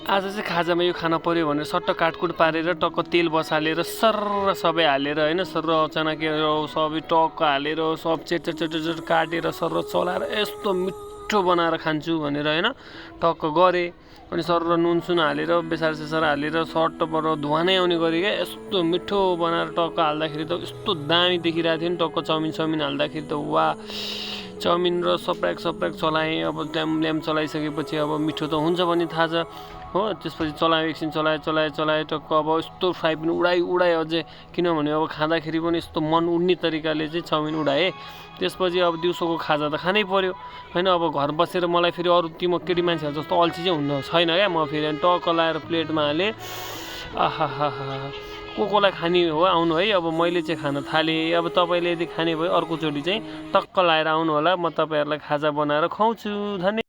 आज चाहिँ खाजामा यो खाना पर्यो भनेर सट्ट काटकुट पारेर टक्क तेल बसालेर सर्र सबै हालेर होइन सर्र अचानक सबै टक्क हालेर सब चेट काटेर सर्र चलाएर यस्तो मिठो बनाएर खान्छु भनेर होइन टक्क गरेँ। अनि सर्र नुनसुन हालेर बेसार सेसार हालेर सट्टबाट धुवा नै आउने गरी क्या यस्तो मिठो बनाएर टक्क हाल्दाखेरि त यस्तो दामी देखिरहेको थियो नि। टक्क चाउमिन हाल्दाखेरि त वा चाउमिन र सप्राक चलाएँ। अब ल्याम चलाइसकेपछि अब मिठो त हुन्छ भन्ने थाहा छ हो। त्यसपछि चलाएँ एकछिन चलाएँ टक्क अब यस्तो फ्राई पनि उडाएँ अझै, किनभने अब खाँदाखेरि पनि यस्तो मन उड्ने तरिकाले चाहिँ चाउमिन उडाएँ। त्यसपछि अब दिउँसोको खाजा त खानै पर्यो होइन। अब घर बसेर मलाई फेरि अरू केटी मान्छेहरू जस्तो अल्छी चाहिँ हुन्न छैन क्या। म फेरि टक्क लाएर प्लेटमा हालेँ। कोलाई खाने हो आउनु है। अब मैले चाहिँ खान थालेँ। अब तपाईँले यदि खाने भयो अर्कोचोटि चाहिँ टक्क लाएर आउनु होला। म तपाईँहरूलाई खाजा बनाएर खुवाउँछु। धन्यवाद।